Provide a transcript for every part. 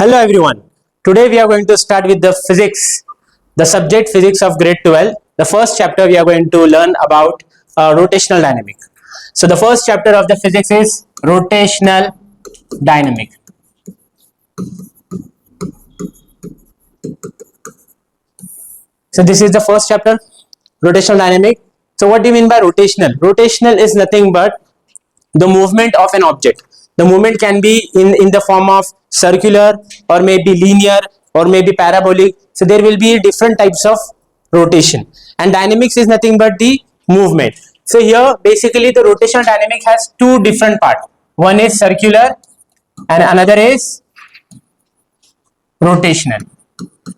Hello everyone. Today we are going to start with the physics, the subject physics of grade 12. The first chapter we are going to learn about rotational dynamic. So the first chapter of the physics is rotational dynamic. So this is the first chapter, rotational dynamic. So what do you mean by rotational? Rotational is nothing but the movement of an object. The movement can be in the form of circular or maybe linear or maybe parabolic. So there will be different types of rotation, and dynamics is nothing but the movement. So here basically the rotational dynamic has two different parts. One is circular and another is rotational.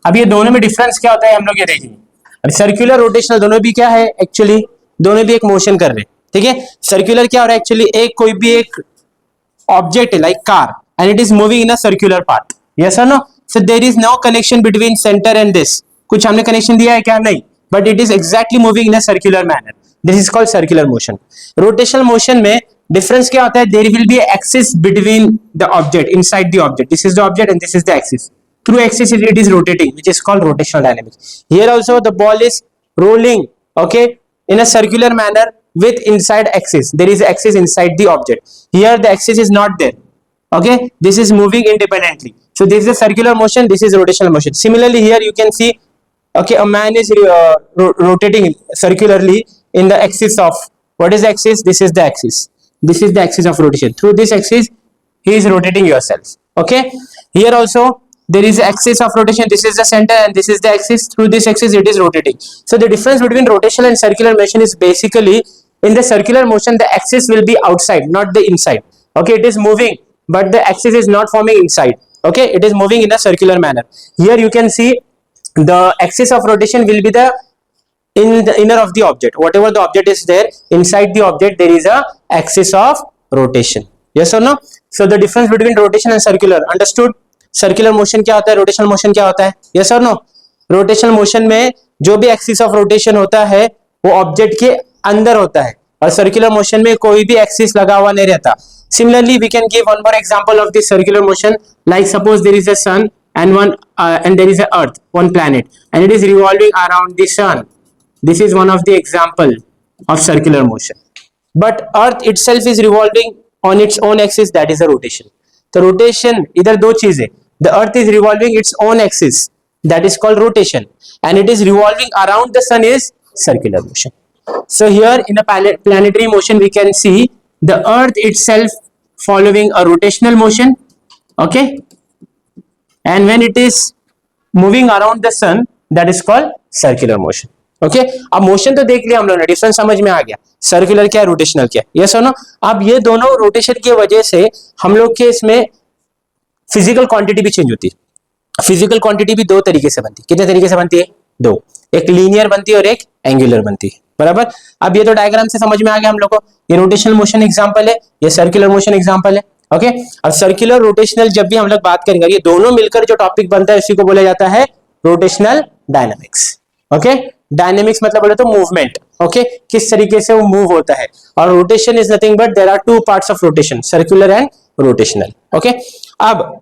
अब ये दोनों में difference क्या होता है हम लोग ये देखेंगे. अब सर्कुलर रोटेशनल दोनों भी क्या है एक्चुअली, दोनों भी एक मोशन कर रहे हैं. ठीक है, सर्कुलर क्या हो रहा है एक्चुअली, एक कोई भी एक ऑब्जेक्ट है like car and it is moving in a circular path. Yes और no? So there is no connection between centre and this. कुछ हमने कनेक्शन दिया है क्या? नहीं, but it is exactly moving in a circular manner. This is called circular motion. Rotational motion में difference क्या होता है? There will be axis between the object, inside the object. This is the object and this is the axis. Through axis it is rotating, which is called rotational dynamics. Here also the ball is rolling, okay, in a circular manner with inside axis. There is axis inside the object. Here the axis is not there, okay, this is moving independently. So this is a circular motion, this is rotational motion. Similarly here you can see, okay, a man is rotating circularly in the axis of, what is the axis? This is the axis. This is the axis of rotation. Through this axis he is rotating yourself. Okay, here also there is axis of rotation. This is the center and this is the axis. Through this axis it is rotating. So the difference between rotational and circular motion is basically, in the circular motion the axis will be outside, not the inside. Okay, it is moving but the axis is not forming inside. Okay, it is moving in a circular manner. Here you can see the axis of rotation will be the in the inner of the object. Whatever the object is there, inside the object there is a axis of rotation. Yes or no? So the difference between rotation and circular, understood? Circular motion क्या होता है, rotational motion क्या होता है? Yes और no? Rotational motion में जो भी एक्सिस ऑफ रोटेशन होता है वो ऑब्जेक्ट के अंदर होता है, और सर्कुलर मोशन में कोई भी एक्सिस लगा हुआ नहीं रहता. Similarly we can give one more example of this circular motion. Like suppose there is a sun and there is a earth, one planet, and it is revolving around the sun. This is one of the example of circular motion. But earth itself is revolving on its own axis, that is a rotation. तो rotation इधर दो चीजें. The earth is revolving its own axis, that is called rotation, and it is revolving around the sun is circular motion. So here in a planetary motion we can see the earth itself following a rotational motion, okay, and when it is moving around the sun that is called circular motion. Okay, अब motion तो देख लिया हम लोगों ने, difference समझ में आ गया, सर्कुलर क्या है, रोटेशनल क्या है. यस और नो? अब ये दोनों रोटेशन की वजह से हम लोग के इसमें फिजिकल क्वांटिटी भी चेंज होती है. फिजिकल क्वांटिटी भी दो तरीके से बनती है. कितने तरीके से बनती है? दो. एक लीनियर बनती है और एक एंगुलर बनती है. बराबर. अब ये तो डायग्राम से समझ में आ गया हम लोग को. ये रोटेशनल मोशन एग्जांपल है, ये सर्कुलर मोशन एग्जांपल है. ओके, अब सर्कुलर रोटेशनल जब भी हम लोग बात करेंगे, ये दोनों मिलकर जो टॉपिक बनता है उसी को बोला जाता है रोटेशनल डायनामिक्स. ओके, डायनेमिक्स मतलब बोले तो मूवमेंट. ओके, किस तरीके से वो मूव होता है. और rotation is nothing but there are two parts of rotation, circular and rotational. Okay, अब